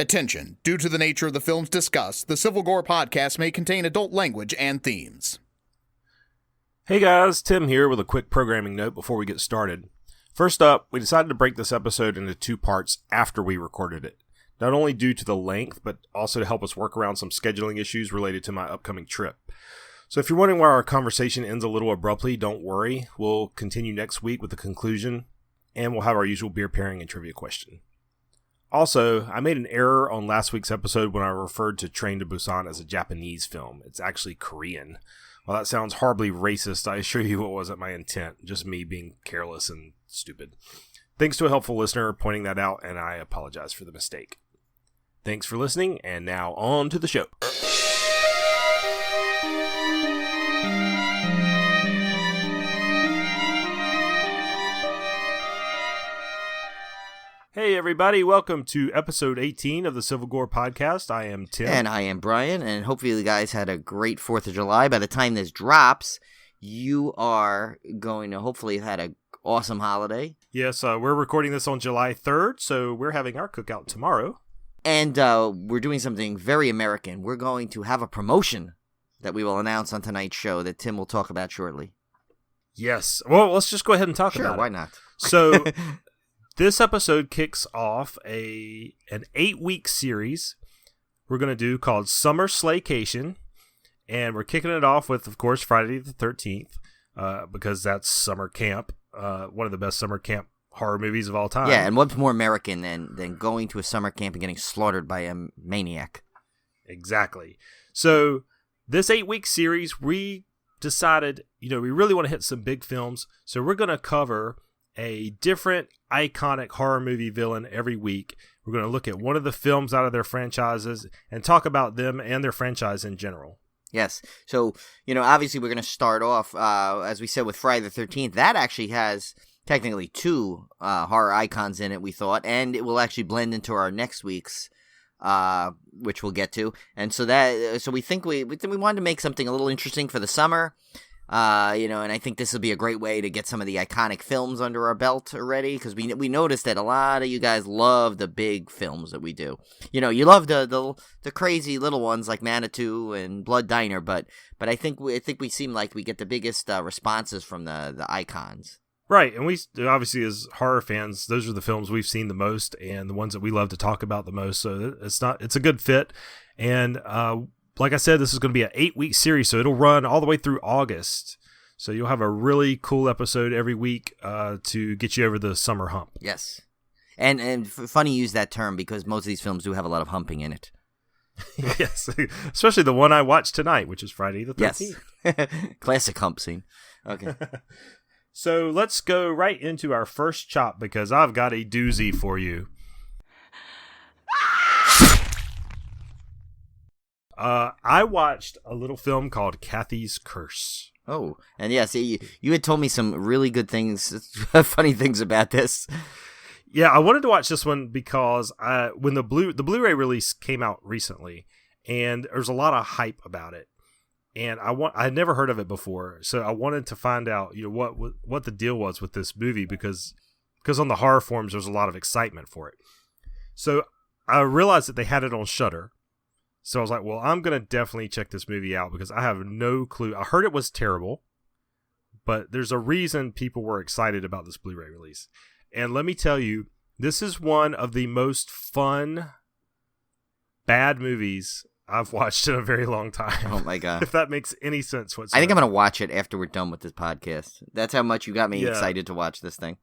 Attention, due to the nature of the films discussed, the Civil Gore podcast may contain adult language and themes. Hey guys, Tim here with a quick programming note before we get started. First up, we decided to break this episode into 2 parts after we recorded it. Not only due to the length, but also to help us work around some scheduling issues related to my upcoming trip. So if you're wondering why our conversation ends a little abruptly, don't worry. We'll continue next week with the conclusion, and we'll have our usual beer pairing and trivia question. Also, I made an error on last week's episode when I referred to Train to Busan as a Japanese film. It's actually Korean. While that sounds horribly racist, I assure you it wasn't my intent, just me being careless and stupid. Thanks to a helpful listener pointing that out, and I apologize for the mistake. Thanks for listening, and now on to the show. Hey everybody, welcome to episode 18 of the Civil Gore podcast. I am Tim. And I am Brian, and hopefully you guys had a great 4th of July. By the time this drops, you are going to hopefully have had an awesome holiday. Yes, we're recording this on July 3rd, so we're having our cookout tomorrow. And we're doing something very American. We're going to have a promotion that we will announce on tonight's show that Tim will talk about shortly. Yes. Well, let's just go ahead and talk about it. Sure, why not? So... This episode kicks off an 8-week series we're going to do called Summer Slaycation, and we're kicking it off with, of course, Friday the 13th, because that's summer camp, one of the best summer camp horror movies of all time. Yeah, and what's more American than going to a summer camp and getting slaughtered by a maniac? Exactly. So this 8-week series, we decided, we really want to hit some big films, so we're going to cover a different iconic horror movie villain every week. We're going to look at one of the films out of their franchises and talk about them and their franchise in general. Yes. So, obviously we're going to start off, as we said, with Friday the 13th. That actually has technically 2 horror icons in it, we thought, and it will actually blend into our next week's, which we'll get to. And so we think we wanted to make something a little interesting for the summer. And I think this will be a great way to get some of the iconic films under our belt already, because we noticed that a lot of you guys love the big films that we do. You love the crazy little ones like Manitou and Blood Diner, but I think we seem like we get the biggest responses from the icons. Right, and we obviously as horror fans, those are the films we've seen the most and the ones that we love to talk about the most. So it's a good fit, and like I said, this is going to be an 8-week series, so it'll run all the way through August. So you'll have a really cool episode every week to get you over the summer hump. Yes. And funny you use that term because most of these films do have a lot of humping in it. Yes, especially the one I watched tonight, which is Friday the 13th. Yes. Classic hump scene. Okay. So let's go right into our first chop because I've got a doozy for you. I watched a little film called CATHY'S CURSE. Oh, and yes, you had told me some really good things, funny things about this. Yeah, I wanted to watch this one because when the Blu-ray release came out recently, and there's a lot of hype about it, and I had never heard of it before, so I wanted to find out what the deal was with this movie because on the horror forums there's a lot of excitement for it. So I realized that they had it on Shudder. So I was like, well, I'm going to definitely check this movie out because I have no clue. I heard it was terrible, but there's a reason people were excited about this Blu-ray release. And let me tell you, this is one of the most fun, bad movies I've watched in a very long time. Oh, my God. If that makes any sense whatsoever. I think I'm going to watch it after we're done with this podcast. That's how much you got me excited to watch this thing.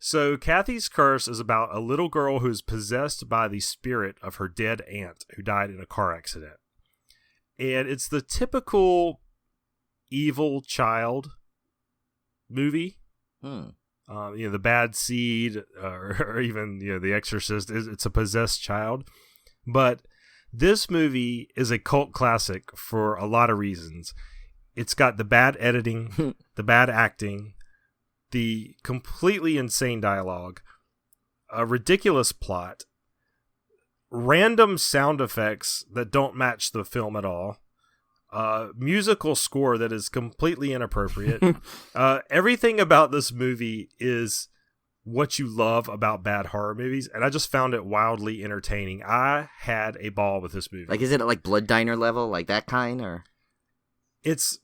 So, CATHY'S Curse is about a little girl who is possessed by the spirit of her dead aunt who died in a car accident. And it's the typical evil child movie. The Bad Seed, or even The Exorcist. It's a possessed child. But this movie is a cult classic for a lot of reasons. It's got the bad editing, the bad acting, the completely insane dialogue, a ridiculous plot, random sound effects that don't match the film at all, musical score that is completely inappropriate. Everything about this movie is what you love about bad horror movies, and I just found it wildly entertaining. I had a ball with this movie. Like, is it like Blood Diner level, like that kind, or? It's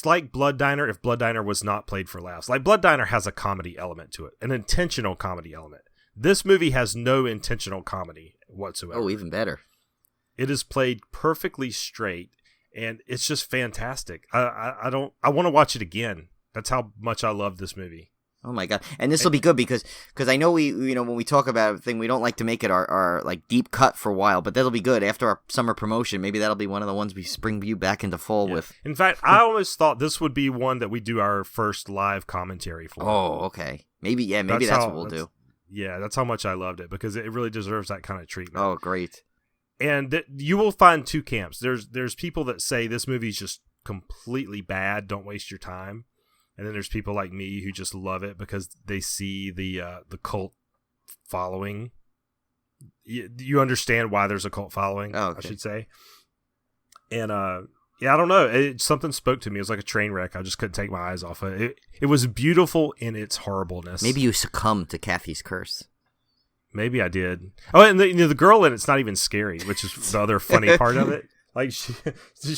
like Blood Diner if Blood Diner was not played for laughs. Like, Blood Diner has a comedy element to it, an intentional comedy element. This movie has no intentional comedy whatsoever. Oh, even better. It is played perfectly straight, and it's just fantastic. I want to watch it again. That's how much I love this movie. Oh my god! And this will be good because I know when we talk about a thing, we don't like to make it our like deep cut for a while, but that'll be good after our summer promotion. Maybe that'll be one of the ones we spring you back into fall with. In fact, I almost thought this would be one that we do our first live commentary for. Oh, okay. Maybe that's what we'll do. Yeah, that's how much I loved it because it really deserves that kind of treatment. Oh, great. And you will find two camps. There's people that say this movie's just completely bad, don't waste your time. And then there's people like me who just love it because they see the cult following. You understand why there's a cult following, I should say. And I don't know. Something spoke to me. It was like a train wreck. I just couldn't take my eyes off it. It was beautiful in its horribleness. Maybe you succumbed to Cathy's curse. Maybe I did. Oh, and the girl in it's not even scary, which is the other funny part of it. Like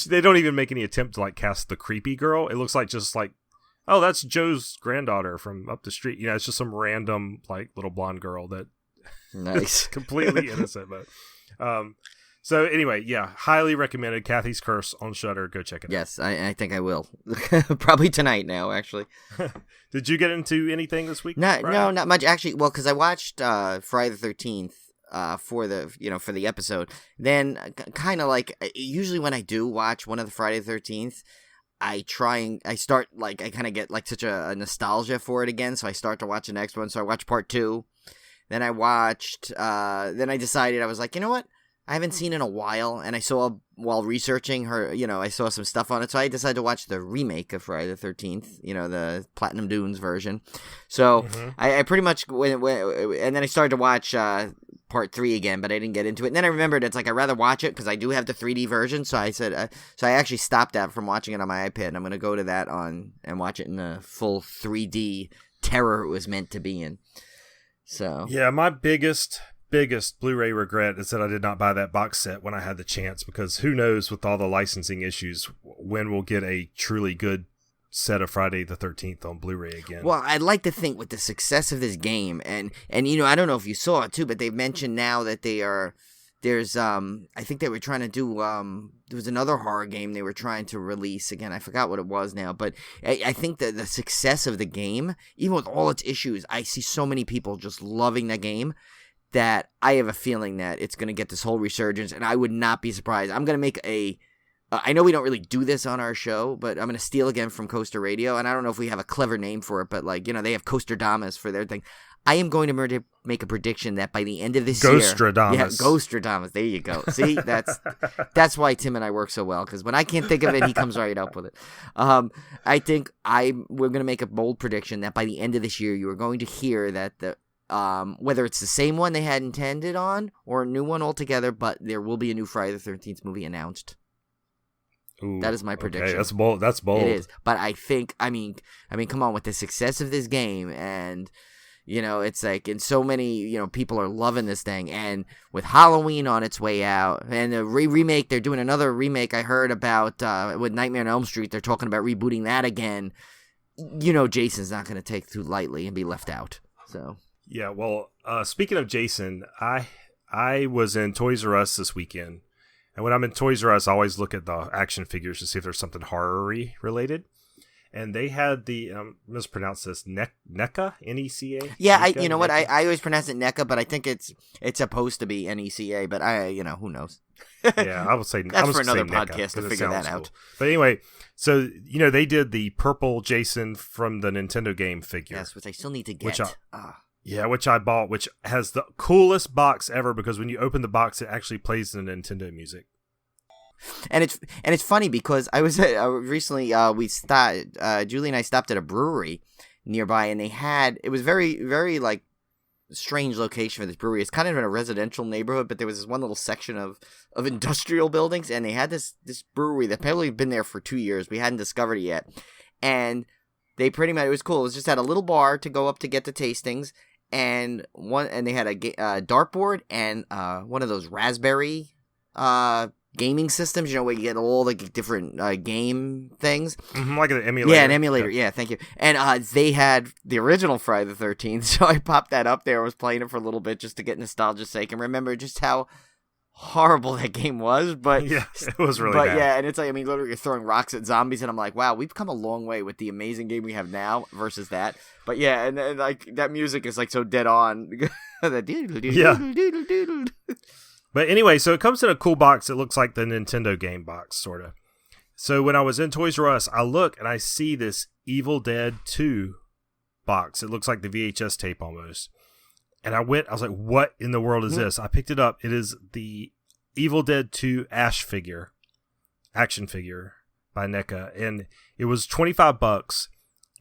they don't even make any attempt to like cast the creepy girl. It looks like just like, oh, that's Joe's granddaughter from up the street. It's just some random like little blonde girl that nice, completely innocent. But so anyway, yeah, highly recommended. Cathy's Curse on Shudder. Go check it out. Yes, I think I will. Probably tonight now, actually. Did you get into anything this week? No, not much actually. Well, because I watched Friday the 13th for the episode. Then kind of like usually when I do watch one of the Friday the 13th. I start like I kind of get like such a nostalgia for it again, so I start to watch the next one. So I watched part 2, then I watched. Then I decided I was like, you know what, I haven't seen it in a while, and I saw while researching her, I saw some stuff on it, so I decided to watch the remake of Friday the 13th, the Platinum Dunes version. So I pretty much went, and then I started to watch part 3 again, but I didn't get into it. And then I remembered it's like I'd rather watch it because I do have the 3D version. So I said, so I actually stopped that from watching it on my iPad. And I'm going to go to that and watch it in the full 3D terror it was meant to be in. So yeah, my biggest Blu-ray regret is that I did not buy that box set when I had the chance, because who knows with all the licensing issues when we'll get a truly good set of Friday the 13th on Blu-ray again. Well, I'd like to think with the success of this game, and I don't know if you saw it too, but they've mentioned now that there's I think they were trying to do there was another horror game they were trying to release again. I forgot what it was now, but I think that the success of the game, even with all its issues, I see so many people just loving the game that I have a feeling that it's going to get this whole resurgence, and I would not be surprised. I'm going to make I know we don't really do this on our show, but I'm going to steal again from Coaster Radio, and I don't know if we have a clever name for it, but they have Coasterdamus for their thing. I am going to make a prediction that by the end of this year... Ghostradamus. Yeah, Ghostradamus. There you go. See, that's why Tim and I work so well, because when I can't think of it, he comes right up with it. I think we're going to make a bold prediction that by the end of this year, you are going to hear that whether it's the same one they had intended on or a new one altogether, but there will be a new Friday the 13th movie announced. Ooh, that is my prediction. Okay, that's bold. It is. But I think, I mean, come on, with the success of this game, and, it's like, and so many, people are loving this thing, and with Halloween on its way out, and the remake, they're doing another remake I heard about, with Nightmare on Elm Street, they're talking about rebooting that again. Jason's not going to take too lightly and be left out, so. Yeah, well, speaking of Jason, I was in Toys R Us this weekend. And when I'm in Toys R Us, I always look at the action figures to see if there's something horror-y related. And they had the, mispronounce this, NECA? N-E-C-A? Yeah, NECA? You know what? I always pronounce it NECA, but I think it's supposed to be N-E-C-A, but who knows? Yeah, I would say that's for another NECA, podcast to figure that out. Cool. But anyway, so, they did the purple Jason from the Nintendo game figure. Yes, which I still need to get. Which I bought, which has the coolest box ever, because when you open the box, it actually plays the Nintendo music. And it's funny because I was recently Julie and I stopped at a brewery nearby, and it was very, very like strange location for this brewery. It's kind of in a residential neighborhood, but there was this one little section of industrial buildings, and they had this brewery that probably been there for 2 years. We hadn't discovered it yet, and they pretty much, it was cool. It was just had a little bar to go up to get the tastings. and they had a dartboard and one of those Raspberry gaming systems, where you get all the different game things. Like an emulator. Yeah, an emulator. Yeah, thank you. And they had the original Friday the 13th, so I popped that up there. I was playing it for a little bit just to get nostalgia's sake and remember just how horrible that game was. But yeah, it was really bad. Yeah, and it's like, literally you're throwing rocks at zombies, and I'm like, wow, we've come a long way with the amazing game we have now versus that. But yeah, and like that music is like so dead on. Yeah. But anyway, so it comes in a cool box. It looks like the Nintendo game box, sort of. So when I was in Toys R Us, I look and I see this Evil Dead 2 box. It looks like the VHS tape almost. And I was like, what in the world is this? I picked it up. It is the Evil Dead 2 action figure by NECA. And it was $25.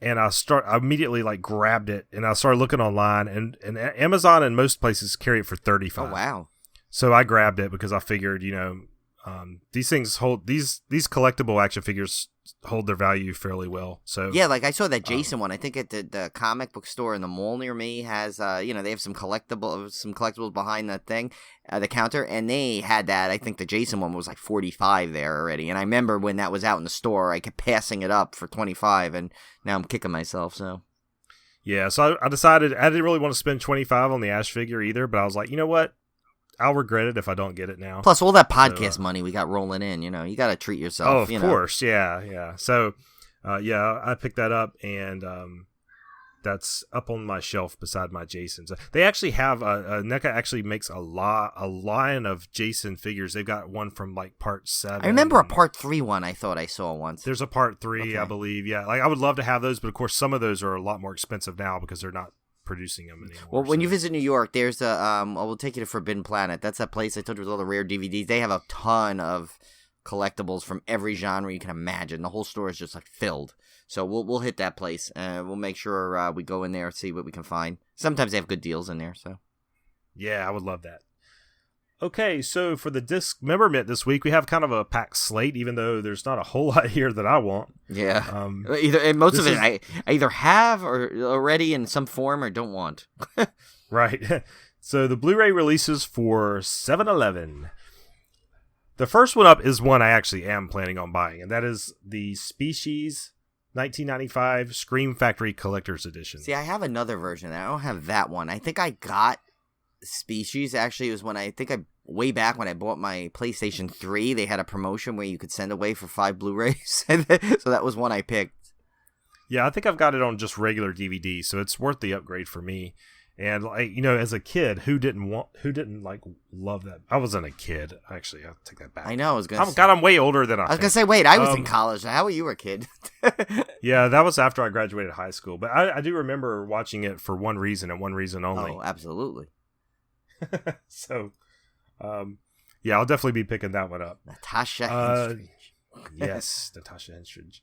And I immediately like grabbed it and I started looking online, and Amazon and most places carry it for $35. Oh, wow. So I grabbed it because I figured, these things these collectible action figures hold their value fairly well. So yeah, like I saw that Jason one. I think at the comic book store in the mall near me has, they have some collectibles behind that thing, the counter, and they had that. I think the Jason one was like $45 there already. And I remember when that was out in the store, I kept passing it up for $25, and now I'm kicking myself. So yeah, so I decided I didn't really want to spend $25 on the Ash figure either, but I was like, you know what? I'll regret it if I don't get it now. Plus, all that podcast money we got rolling in, you got to treat yourself. Oh, of course. Yeah. So, I picked that up, and that's up on my shelf beside my Jasons. They actually have, NECA actually makes a line of Jason figures. They've got one from, like, part 7. I remember a part 3 one I thought I saw once. There's a part 3, okay. I believe. Yeah, like I would love to have those, but, of course, some of those are a lot more expensive now because they're not producing them anymore. Well, when you visit New York, there's we'll take you to Forbidden Planet. That's that place I told you with all the rare DVDs. They have a ton of collectibles from every genre you can imagine. The whole store is just like filled. So we'll hit that place. We'll make sure we go in there and see what we can find. Sometimes they have good deals in there. So yeah, I would love that. Okay, so for the Discmemberment this week, we have kind of a packed slate, even though there's not a whole lot here that I want. Yeah. Most of it I either have or already in some form or don't want. Right. So the Blu-ray releases for 7-Eleven. The first one up is one I actually am planning on buying, and that is the Species 1995 Scream Factory Collector's Edition. See, I have another version. I don't have that one. I think I got Species. Actually, it was when way back when I bought my PlayStation 3, they had a promotion where you could send away for 5 Blu-rays. So that was one I picked. Yeah, I think I've got it on just regular DVD, so it's worth the upgrade for me. And like, as a kid, who didn't love that? I wasn't a kid, actually. I'll take that back. I know. I'm way older than I was gonna say. Wait, I was in college. How were you a kid? Yeah, that was after I graduated high school. But I do remember watching it for one reason and one reason only. Oh, absolutely. So, yeah, I'll definitely be picking that one up. Natasha Henstridge. Yes, Natasha Henstridge.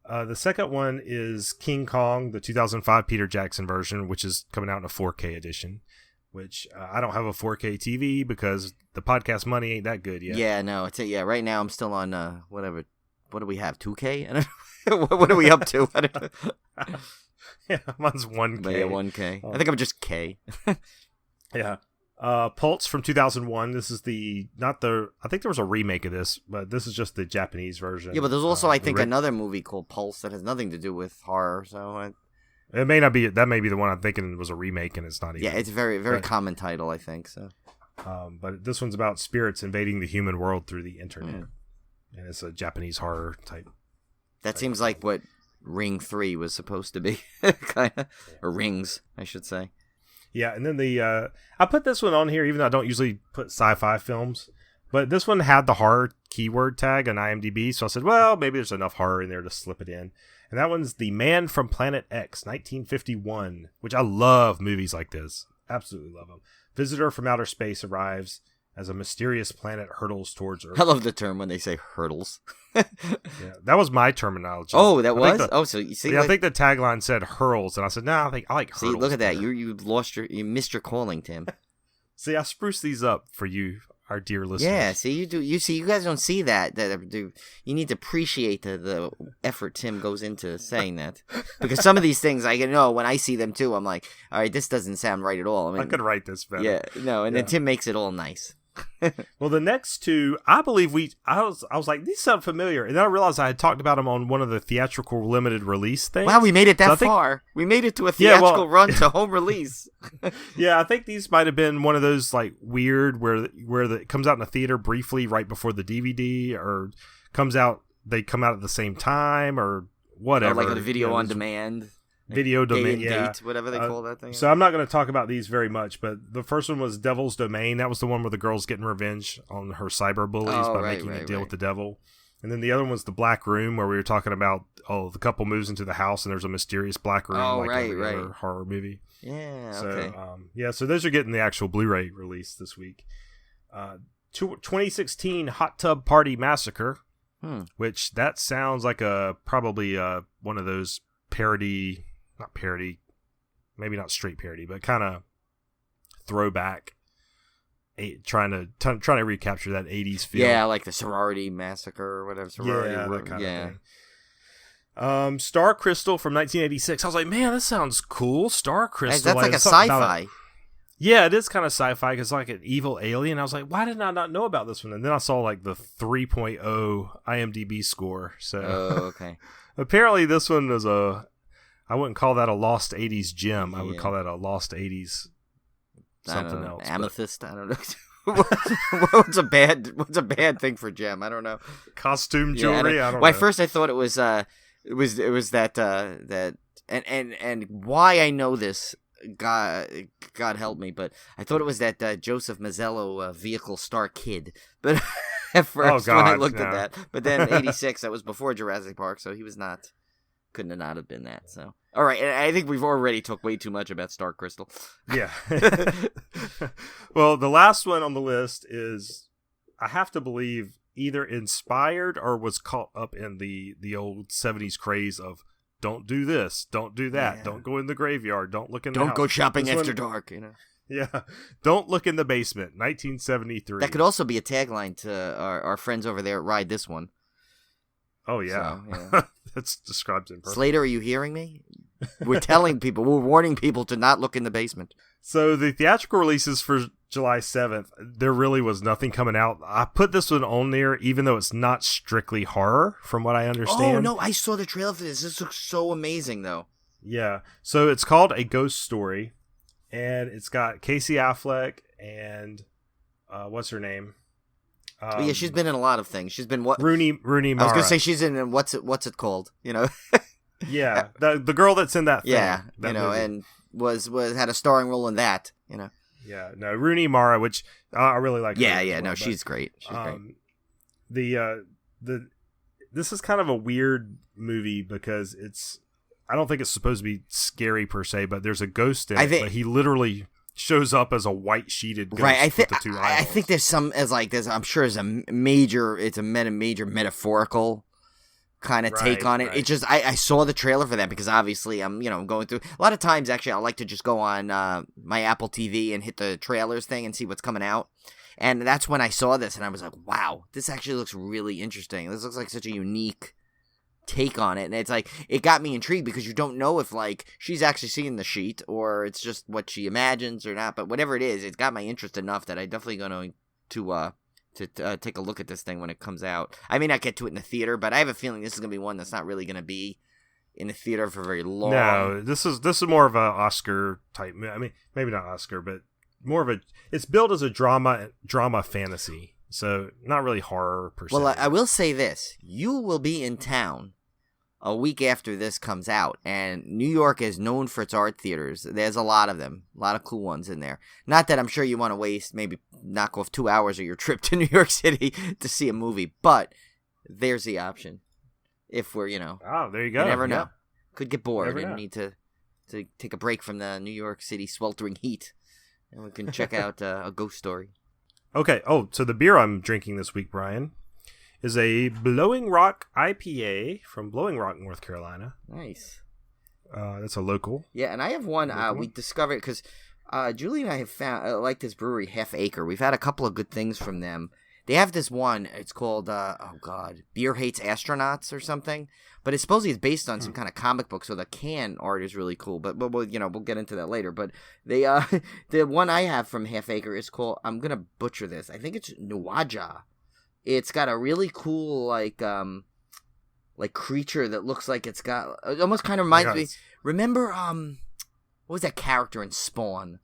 The second one is King Kong, the 2005 Peter Jackson version, which is coming out in a 4K edition, which I don't have a 4K TV because the podcast money ain't that good yet. Yeah, no, right now I'm still on whatever. What do we have? 2K? What are we up to? Yeah, mine's 1K. Yeah, 1K. I think I'm just K. Yeah. Pulse from 2001. This is I think there was a remake of this, but this is just the Japanese version. Yeah, but there's also, I think, another movie called Pulse that has nothing to do with horror, so it may not be, that may be the one I'm thinking was a remake, and it's not even. Yeah, it's a very, very common title, I think, so. But this one's about spirits invading the human world through the internet. And it's a Japanese horror type. That seems like what Ring 3 was supposed to be, kind of. Or Rings, I should say. Yeah, and then I put this one on here, even though I don't usually put sci-fi films, but this one had the horror keyword tag on IMDb, so I said, well, maybe there's enough horror in there to slip it in. And that one's The Man from Planet X, 1951, which I love movies like this. Absolutely love them. Visitor from outer space arrives as a mysterious planet hurtles towards Earth. I love the term when they say hurtles. Yeah, that was my terminology. Oh, that was? So you see, yeah, I think the tagline said hurls, and I said, no, I like hurls. See, look at that. You missed your calling, Tim. See, I spruced these up for you, our dear listeners. Yeah, see, you do. You guys don't see that. You need to appreciate the effort Tim goes into saying that, because some of these things I know when I see them too, I'm like, all right, this doesn't sound right at all. I mean, I could write this better. Yeah, no, and then Tim makes it all nice. Well, the next two, I believe I was like, these sound familiar, and then I realized I had talked about them on one of the theatrical limited release things. Wow, we made it that far. We made it to a theatrical run to home release. Yeah, I think these might have been one of those like weird where it comes out in a theater briefly right before the DVD, or they come out at the same time, or whatever. Or like a video on demand. Video domain, date, whatever they call that thing. So I'm not going to talk about these very much, but the first one was Devil's Domain. That was the one where the girl's getting revenge on her cyber bullies by making a deal with the devil. And then the other one was The Black Room, where we were talking about, the couple moves into the house and there's a mysterious black room every other horror movie. Yeah, so, okay. So those are getting the actual Blu-ray release this week. 2016 Hot Tub Party Massacre, which that sounds like probably one of those not parody, maybe not straight parody, but kind of throwback, trying to recapture that 80s feel. Yeah, like the sorority massacre or whatever. Sorority, that kind of thing. Star Crystal from 1986. I was like, man, this sounds cool. Star Crystal. That's like a sci-fi. Yeah, it is kind of sci-fi because like an evil alien. I was like, why did I not know about this one? And then I saw like the 3.0 IMDb score. So, okay. Apparently this one was I wouldn't call that a lost 80s gem. I would call that a lost 80s something else. Amethyst? I don't know. What's a bad thing for gem? I don't know. Costume jewelry? I don't know. Well, at first I thought it was that and why I know this, God help me, but I thought it was that Joseph Mazzello vehicle star kid. But at first when I looked at that, but then 86, that was before Jurassic Park, so he was not. Couldn't have not have been that. So, all right. I think we've already talked way too much about Star Crystal. Yeah. Well, the last one on the list is, I have to believe, either inspired or was caught up in the old 70s craze of don't do this, don't do that, don't go in the graveyard, don't look in the house. Don't go shopping after dark. You know. Yeah. Don't look in the basement. 1973. That could also be a tagline to our friends over there at Ride This One. Oh, yeah. So, that's described in person. Slater, are you hearing me? We're telling people, we're warning people to not look in the basement. So the theatrical releases for July 7th, there really was nothing coming out. I put this one on there, even though it's not strictly horror, from what I understand. Oh, no, I saw the trailer for this. This looks so amazing, though. Yeah. So it's called A Ghost Story, and it's got Casey Affleck and what's her name? Yeah, she's been in a lot of things. She's been Rooney Mara. I was gonna say she's in what's it called? You know. Yeah, the girl that's in that. Yeah, that movie. And was had a starring role in that. You know. Yeah, no, Rooney Mara, which I really like. She's great. She's great. This is kind of a weird movie because I don't think it's supposed to be scary per se, but there's a ghost in it. But he literally shows up as a white sheeted ghost with the two eyeballs. I think there's I'm sure there's a major metaphorical kind of take on it. Right. It just I saw the trailer for that because obviously I'm going through a lot of times. Actually, I like to just go on my Apple TV and hit the trailers thing and see what's coming out. And that's when I saw this and I was like, wow, this actually looks really interesting. This looks like such a unique take on it, and it's like it got me intrigued because you don't know if like she's actually seeing the sheet or it's just what she imagines or not, but whatever it is, it's got my interest enough that I'm definitely going to take a look at this thing when it comes out. I may not get to it in the theater, but I have a feeling this is going to be one that's not really going to be in the theater for very long. No, this is more of a Oscar type. I mean, maybe not Oscar, but more of it's billed as a drama fantasy, so not really horror per se. Well, I will say this: you will be in town a week after this comes out, and New York is known for its art theaters. There's a lot of them, a lot of cool ones in there. Not that I'm sure you want to maybe knock off 2 hours of your trip to New York City to see a movie, but there's the option. If we're, oh, there you go. You never know. Could get bored and need to take a break from the New York City sweltering heat, and we can check out A Ghost Story. Okay. Oh, so the beer I'm drinking this week, Brian, is a Blowing Rock IPA from Blowing Rock, North Carolina. Nice. That's a local. Yeah, and I have one we discovered because Julie and I have found like this brewery, Half Acre. We've had a couple of good things from them. They have this one. It's called Beer Hates Astronauts or something. But it's supposedly based on some kind of comic book, so the can art is really cool. But we'll get into that later. But they the one I have from Half Acre is called, I'm gonna butcher this, I think it's Nuaja. It's got a really cool like creature that looks like it's got, it almost kind of reminds me. Remember what was that character in Spawn?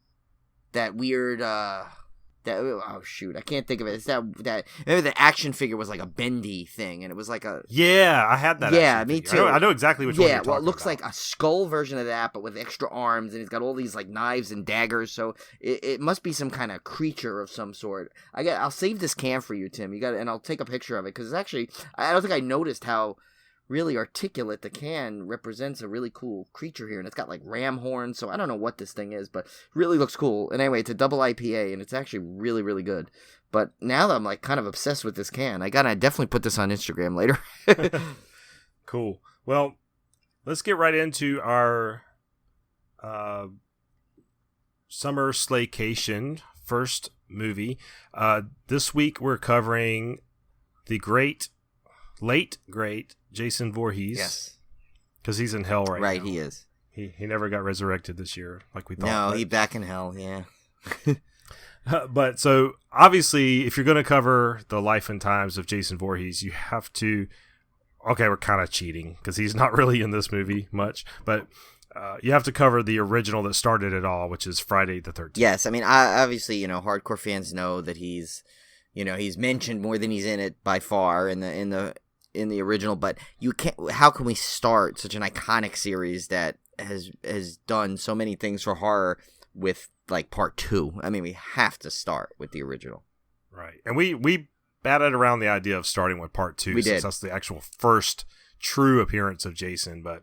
That weird oh shoot, I can't think of it. It's that maybe the action figure was like a bendy thing, and it was like a I had that. Yeah, me too. I know exactly which one you're talking well, it looks about. like a skull version of that, but with extra arms, and he's got all these like knives and daggers. So it must be some kind of creature of some sort. I'll save this can for you, Tim. And I'll take a picture of it because it's actually, I don't think I noticed how really articulate the can represents a really cool creature here, and it's got like ram horns, so I don't know what this thing is, but it really looks cool. And anyway, it's a double IPA, and it's actually really, really good. But now that I'm like kind of obsessed with this can, I gotta definitely put this on Instagram later. Cool. Well, let's get right into our Summer Slaycation first movie. This week we're covering the late great Jason Voorhees. Yes. Because he's in hell right now. Right, he is. He never got resurrected this year like we thought. No, he's back in hell, yeah. But so, obviously, if you're going to cover the life and times of Jason Voorhees, you have to... Okay, we're kind of cheating because he's not really in this movie much. But you have to cover the original that started it all, which is Friday the 13th. Yes, I mean, obviously, hardcore fans know that he's mentioned more than he's in it by far in the original, but you can't. How can we start such an iconic series that has done so many things for horror with like part 2? I mean, we have to start with the original, right? And we batted around the idea of starting with part 2 since that's the actual first true appearance of Jason, but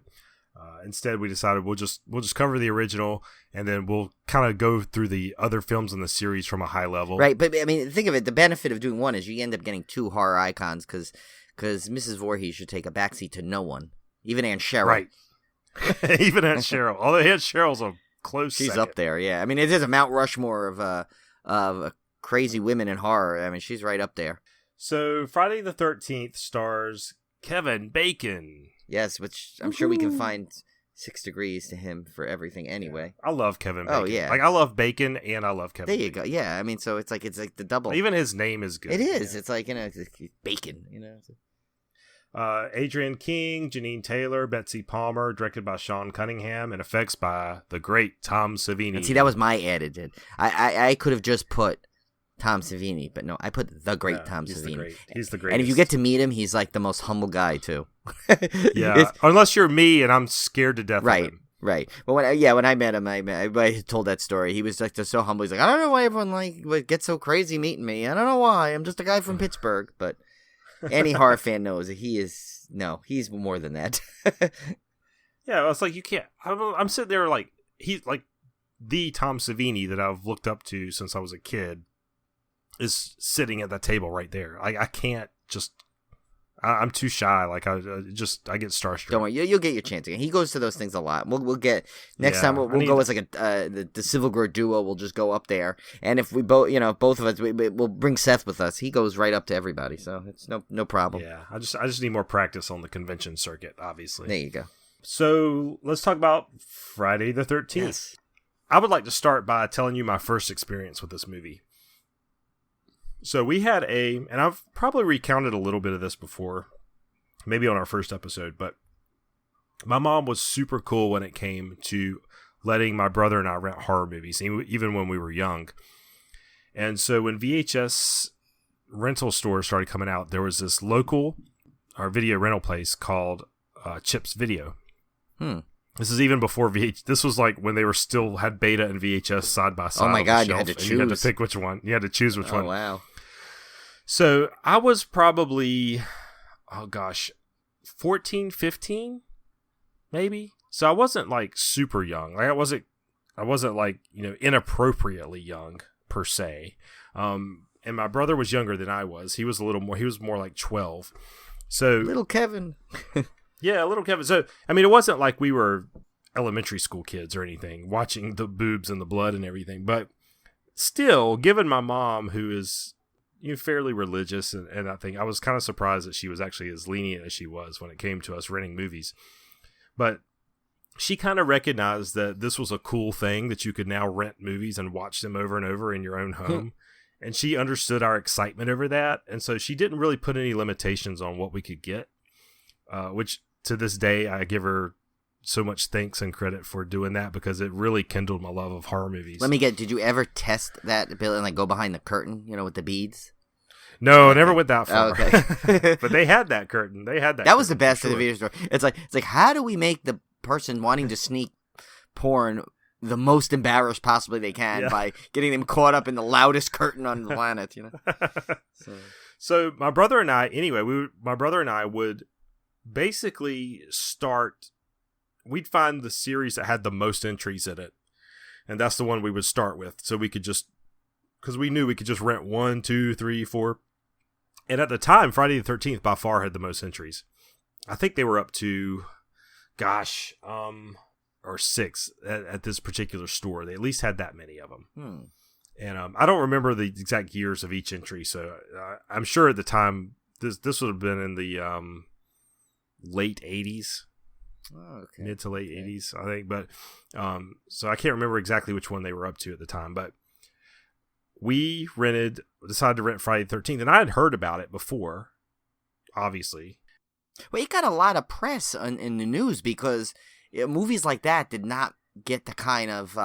instead we decided we'll just cover the original, and then we'll kind of go through the other films in the series from a high level, right? But I mean, think of it. The benefit of doing one is you end up getting 2 horror icons because Mrs. Voorhees should take a backseat to no one, even Aunt Cheryl. Right. Even Aunt Cheryl. Although Aunt Cheryl's a close She's second. up there, yeah. I mean, it is a Mount Rushmore of crazy women in horror. I mean, she's right up there. So Friday the 13th stars Kevin Bacon. Yes, which I'm sure we can find 6 degrees to him for everything anyway. I love Kevin Bacon. Oh, yeah. Like, I love Bacon and I love Kevin There you Bacon. go. Yeah, I mean, so it's like the double. Even his name is good. It is. Yeah. It's like, it's Bacon, Adrian King, Janine Taylor, Betsy Palmer, directed by Sean Cunningham, and effects by the great Tom Savini. And see, that was my added. I could have just put Tom Savini, but no, I put the great Tom Savini. He's the greatest. And if you get to meet him, he's like the most humble guy too. Yeah, unless you're me and I'm scared to death of him. Right. But when I met him, I told that story. He was like just so humble. He's like, I don't know why everyone gets so crazy meeting me. I don't know why. I'm just a guy from Pittsburgh. But any horror fan knows that he's more than that. Yeah, it's like you can't. I'm sitting there like he's like the Tom Savini that I've looked up to since I was a kid is sitting at that table right there. I can't just. I'm too shy. Like I get starstruck. Don't worry, you'll get your chance again. He goes to those things a lot. We'll get next time. We'll go as like the Civil Gore duo. We'll just go up there, and if we both of us, we'll bring Seth with us. He goes right up to everybody, so it's no problem. Yeah, I just need more practice on the convention circuit. Obviously, there you go. So let's talk about Friday the 13th. Yes. I would like to start by telling you my first experience with this movie. So we had and I've probably recounted a little bit of this before, maybe on our first episode, but my mom was super cool when it came to letting my brother and I rent horror movies, even when we were young. And so when VHS rental stores started coming out, there was this local video rental place called Chips Video. This is even before this was like when they still had beta and VHS side by side. Oh my God, you shelf, had to choose. You had to pick which one. You had to choose which one. Oh, wow. So I was probably, 14, 15, maybe. So I wasn't like super young. Like I wasn't like, inappropriately young per se. And my brother was younger than I was. He was more like 12. So little Kevin. Yeah, little Kevin. So, I mean, it wasn't like we were elementary school kids or anything, watching the boobs and the blood and everything. But still, given my mom, who is fairly religious, and I think I was kind of surprised that she was actually as lenient as she was when it came to us renting movies. But she kind of recognized that this was a cool thing, that you could now rent movies and watch them over and over in your own home. And she understood our excitement over that. And so she didn't really put any limitations on what we could get, which to this day, I give her so much thanks and credit for doing that, because it really kindled my love of horror movies. Did you ever test that ability and like go behind the curtain, with the beads? No, I never went that far. Okay. But they had that curtain. They had that. That was the best sure. of the video store. It's like, how do we make the person wanting to sneak porn the most embarrassed possibly they can by getting them caught up in the loudest curtain on the planet, So my brother and I would basically start. We'd find the series that had the most entries in it, and that's the one we would start with. So we could because we knew we could just rent 1, 2, 3, 4. And at the time, Friday the 13th by far had the most entries. I think they were up to, or 6 at this particular store. They at least had that many of them. And I don't remember the exact years of each entry. So I'm sure at the time, this would have been in the late 80s. Oh, okay. Mid to late 80s, I think. But so I can't remember exactly which one they were up to at the time. But we decided to rent Friday the 13th. And I had heard about it before, obviously. Well, it got a lot of press in the news because movies like that did not get the kind of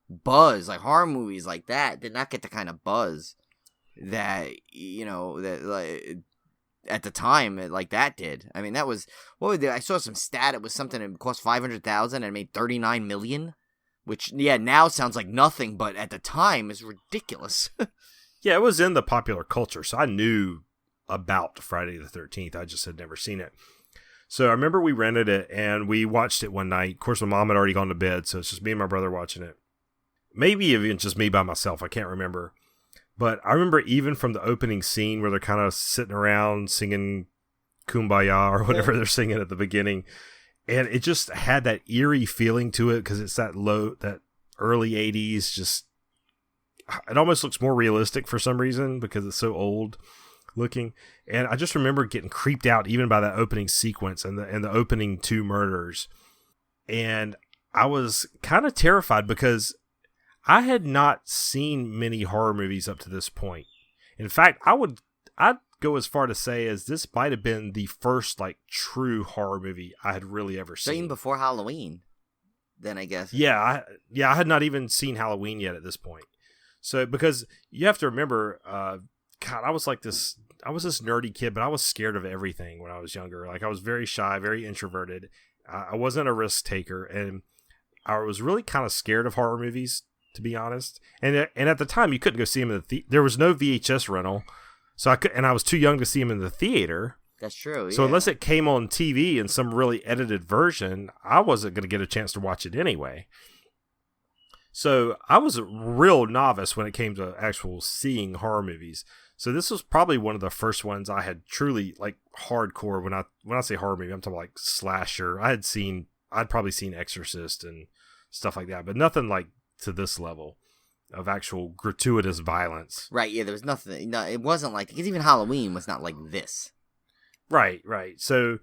buzz. Like horror movies like that did not get the kind of buzz that, at the time, like that did. I mean, that was I saw some stat. It was something that cost $500,000 and made $39 million, which now sounds like nothing, but at the time is ridiculous. Yeah, it was in the popular culture, so I knew about Friday the 13th. I just had never seen it. So I remember we rented it and we watched it one night. Of course, my mom had already gone to bed, so it's just me and my brother watching it. Maybe even just me by myself. I can't remember. But I remember even from the opening scene where they're kind of sitting around singing Kumbaya or whatever they're singing at the beginning. And it just had that eerie feeling to it because it's that early 80s. Just, it almost looks more realistic for some reason because it's so old looking. And I just remember getting creeped out even by that opening sequence and the opening 2 murders. And I was kind of terrified because I had not seen many horror movies up to this point. In fact, I'd go as far to say as this might have been the first true horror movie I had really ever seen. So even before Halloween, then I guess. Yeah, I had not even seen Halloween yet at this point. So because you have to remember, God, I was this nerdy kid, but I was scared of everything when I was younger. I was very shy, very introverted. I wasn't a risk taker, and I was really kind of scared of horror movies, to be honest. And at the time, you couldn't go see them in the there was no VHS rental, so I was too young to see them in the theater. That's true. So unless it came on TV in some really edited version, I wasn't going to get a chance to watch it anyway. So I was a real novice when it came to actual seeing horror movies. So this was probably one of the first ones I had truly hardcore. When I say horror movie, I'm talking slasher. I'd probably seen Exorcist and stuff like that, but nothing to this level of actual gratuitous violence. Right, yeah, there was nothing. No, it wasn't because even Halloween was not like this. Right. So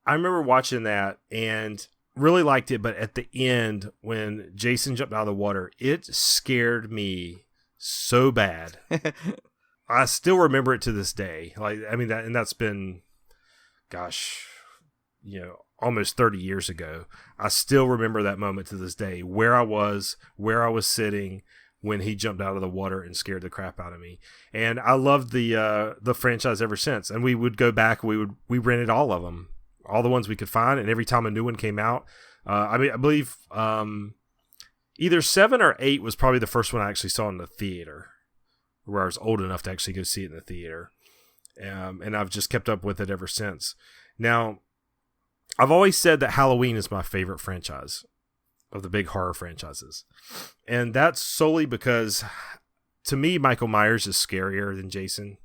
I remember watching that and really liked it, but at the end, when Jason jumped out of the water, it scared me so bad. I still remember it to this day. That's been, almost 30 years ago. I still remember that moment to this day, where I was sitting when he jumped out of the water and scared the crap out of me. And I loved the franchise ever since. And we would go back, we rented all of them, all the ones we could find. And every time a new one came out, I believe either 7 or 8 was probably the first one I actually saw in the theater, where I was old enough to actually go see it in the theater. And I've just kept up with it ever since. Now, I've always said that Halloween is my favorite franchise of the big horror franchises. And that's solely because, to me, Michael Myers is scarier than Jason,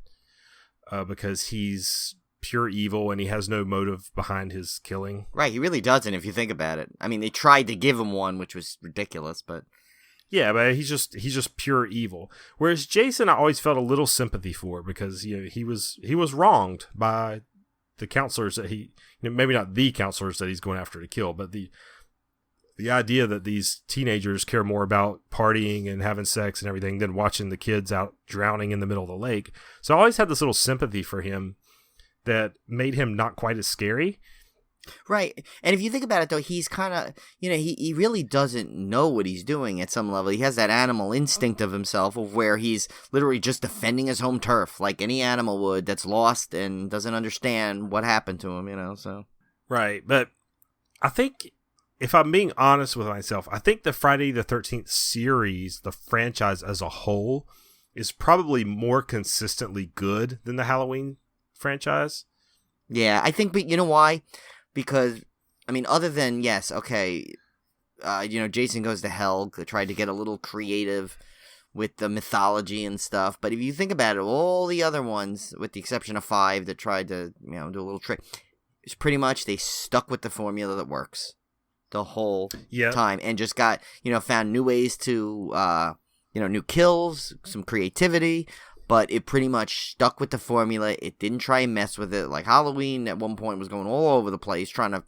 because he's pure evil and he has no motive behind his killing. Right, he really doesn't if you think about it. I mean, they tried to give him one, which was ridiculous, but... Yeah, but he's just pure evil. Whereas Jason, I always felt a little sympathy for because he was wronged by the counselors that maybe not the counselors that he's going after to kill, but the idea that these teenagers care more about partying and having sex and everything than watching the kids out drowning in the middle of the lake. So I always had this little sympathy for him that made him not quite as scary. Right. And if you think about it, though, he's kind of, he really doesn't know what he's doing at some level. He has that animal instinct of himself of where he's literally just defending his home turf like any animal would that's lost and doesn't understand what happened to him, so. Right. But I think, if I'm being honest with myself, I think the Friday the 13th series, the franchise as a whole, is probably more consistently good than the Halloween franchise. Yeah, I think, but you know why? Because, I mean, other than, yes, okay, Jason Goes to Hell tried to get a little creative with the mythology and stuff, but if you think about it, all the other ones, with the exception of 5 that tried to, do a little trick, it's pretty much they stuck with the formula that works the whole time and just got, found new ways to, new kills, some creativity, but it pretty much stuck with the formula. It didn't try and mess with it. Like Halloween at one point was going all over the place trying to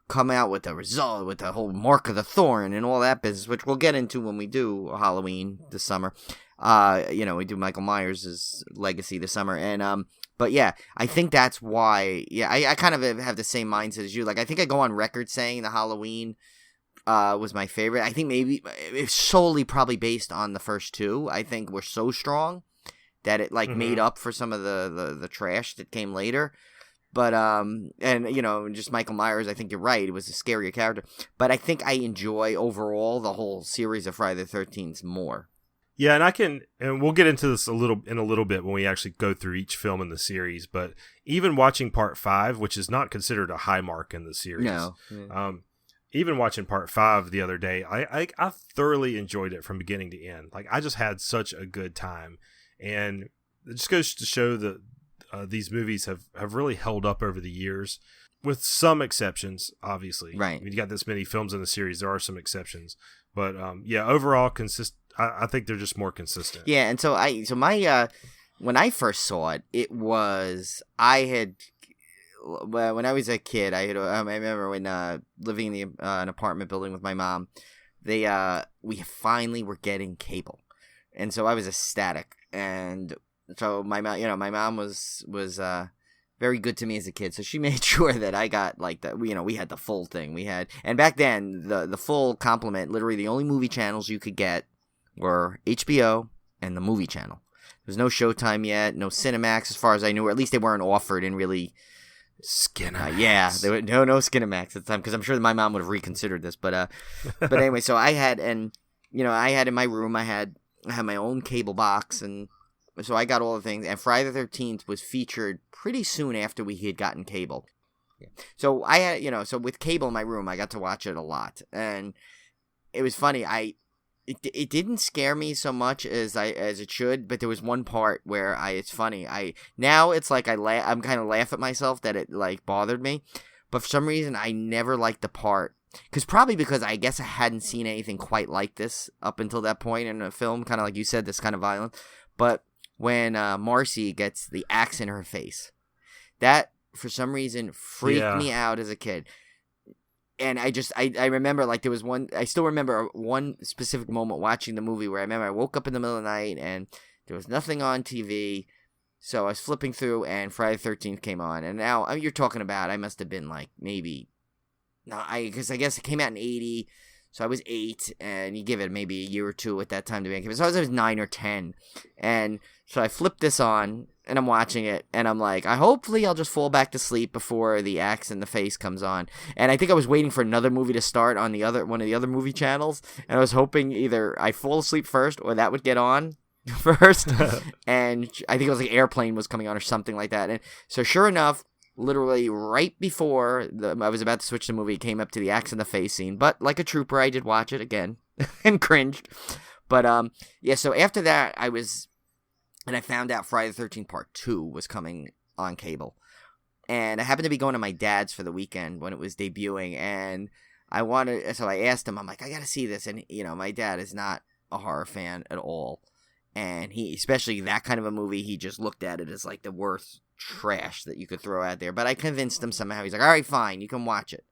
come out with the result, with the whole Mark of the Thorn and all that business, which we'll get into when we do Halloween this summer. We do Michael Myers' legacy this summer. And, but yeah, I think that's why, I kind of have the same mindset as you. Like, I think I go on record saying the Halloween was my favorite. I think maybe it's solely probably based on the first 2. I think were so strong that it made up for some of the trash that came later. But, just Michael Myers, I think you're right. It was a scarier character. But I think I enjoy overall the whole series of Friday the 13th more. Yeah, and we'll get into this in a little bit when we actually go through each film in the series. But even watching part 5, which is not considered a high mark in the series. No. Even watching part 5 the other day, I thoroughly enjoyed it from beginning to end. Like, I just had such a good time. And it just goes to show that these movies have really held up over the years, with some exceptions, obviously. Right. I mean, you got this many films in the series, there are some exceptions. But, overall, I think they're just more consistent. Yeah, and so when I first saw it, it was, when I was a kid, I remember when living in an apartment building with my mom, we finally were getting cable, and so I was ecstatic. And so my mom was very good to me as a kid, so she made sure that I got we had the full thing. And back then the full complement, literally the only movie channels you could get were HBO and the movie channel. There was no Showtime yet, no Cinemax as far as I knew, or at least they weren't offered in really. Skinemax. There were no Skinemax at the time, because I'm sure my mom would have reconsidered this. But anyway, so I had in my room, I had my own cable box, and so I got all the things. And Friday the 13th was featured pretty soon after we had gotten cable. So I had, so with cable in my room, I got to watch it a lot, and it was funny. It didn't scare me so much as it should, but there was one part where it's funny. Now it's like I'm kind of laugh at myself that it bothered me, but for some reason I never liked the part, because I guess I hadn't seen anything quite like this up until that point in a film, kind of like you said, this kind of violent. But when Marcy gets the axe in her face, that for some reason freaked me out as a kid. And I remember, there was I still remember one specific moment watching the movie where I remember I woke up in the middle of the night and there was nothing on TV. So I was flipping through and Friday the 13th came on. And now you're talking about, I must have been because I guess it came out in 80. So I was 8, and you give it maybe a year or 2 at that time to be. So I was 9 or 10. And so I flipped this on, and I'm watching it, and I'm like, hopefully I'll just fall back to sleep before the axe in the face comes on. And I think I was waiting for another movie to start on one of the other movie channels, and I was hoping either I fall asleep first or that would get on first. And I think it was Airplane was coming on or something like that. And so sure enough, literally right before I was about to switch the movie, it came up to the axe in the face scene. But like a trooper, I did watch it again and cringed. But so after that, I found out Friday the 13th Part 2 was coming on cable. And I happened to be going to my dad's for the weekend when it was debuting, and so I asked him, I'm like, I got to see this. And, my dad is not a horror fan at all. And especially that kind of a movie, he just looked at it as like the worst trash that you could throw out there. But I convinced him somehow. He's like, all right, fine, you can watch it.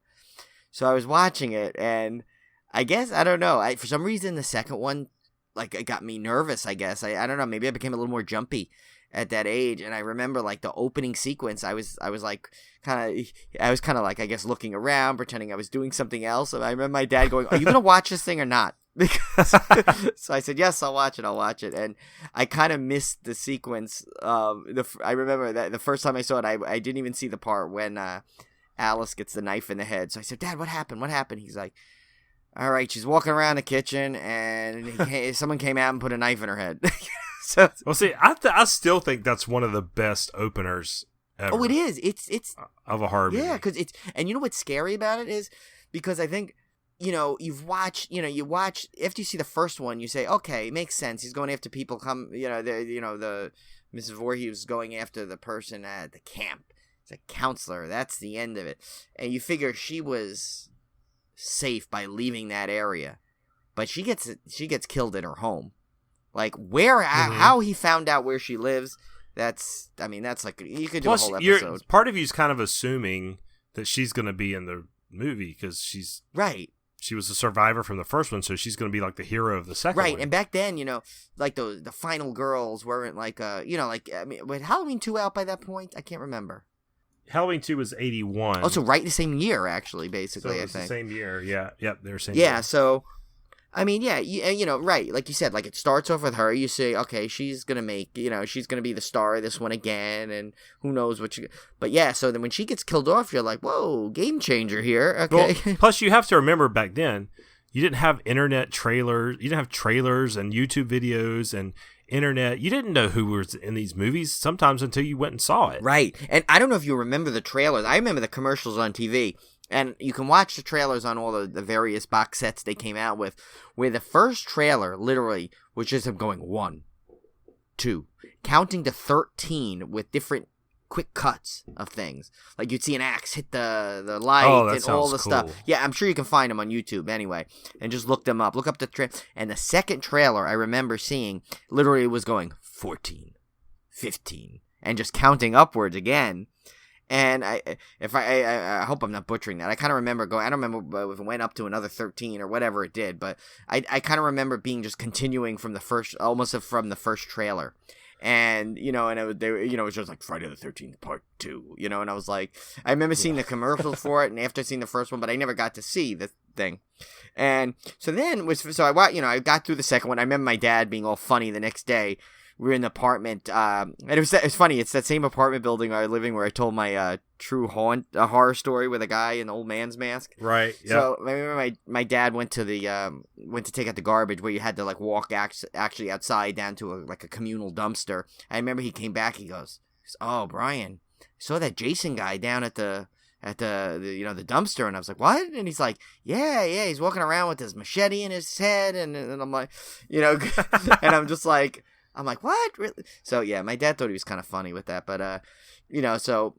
So I was watching it, and I guess, I don't know, for some reason the second one, like, it got me nervous, I guess. I don't know, maybe I became a little more jumpy at that age. And I remember, like, the opening sequence, I was like, kind of like, I guess, looking around, pretending I was doing something else. And I remember my dad going, are you going to watch this thing or not? Because so I said, yes, I'll watch it. And I kind of missed the sequence. I remember that the first time I saw it, I didn't even see the part when Alice gets the knife in the head. So I said, Dad, what happened? He's like, all right, she's walking around the kitchen, and someone came out and put a knife in her head. So, well, see, I still think that's one of the best openers ever. Oh, it is. It's of a horror movie. Yeah, because and you know what's scary about it is because I think, you watch after you see the first one, you say, okay, it makes sense. He's going after people the Mrs. Voorhees going after the person at the camp. It's a counselor. That's the end of it. And you figure she was safe by leaving that area, but she gets killed at her home. Like how he found out where she lives. That's like, you could do a whole episode. Part of you's kind of assuming that she's going to be in the movie because she's right. She was a survivor from the first one, so she's going to be like the hero of the second one. Right, and back then, like the final girls weren't like, was Halloween 2 out by that point? I can't remember. Halloween 2 was 81. Oh, so right the same year, actually, basically, so I think. The same year, yeah. Yep, they were same year. Yeah, so, right, like you said, like it starts off with her, you say, okay, she's going to she's going to be the star of this one again, and who knows what but yeah, so then when she gets killed off, you're like, whoa, game changer here, okay. Well, plus, you have to remember back then, you didn't have internet trailers, you didn't have trailers and YouTube videos and internet. You didn't know who was in these movies sometimes until you went and saw it. Right, and I don't know if you remember the trailers. I remember the commercials on TV. And you can watch the trailers on all the various box sets they came out with, where the first trailer literally was just him going 1, 2, counting to 13 with different quick cuts of things. Like you'd see an axe hit the light and all the stuff. Yeah, I'm sure you can find them on YouTube anyway. And just look them up. Look up the trailer. And the second trailer I remember seeing literally was going 14, 15, and just counting upwards again. And I hope I'm not butchering that. I kind of remember going, I don't remember if it went up to another 13 or whatever it did, but I kind of remember being just continuing from almost from the first trailer. And, and it was just like Friday the 13th part 2, and I was like, I remember seeing the commercials for it and after seeing the first one, but I never got to see the thing. And so then I got through the second one. I remember my dad being all funny the next day. We were in the apartment, and it's funny. It's that same apartment building I was living where I told my true horror story with a guy in the old man's mask. Right. Yeah. So I remember my dad went to take out the garbage where you had to like walk actually outside down to a communal dumpster. I remember he came back. He goes, "Oh, Brian, I saw that Jason guy down at the dumpster," and I was like, "What?" And he's like, yeah, he's walking around with his machete in his head, and I'm like, and I'm like, what? Really? So yeah, my dad thought he was kind of funny with that, but so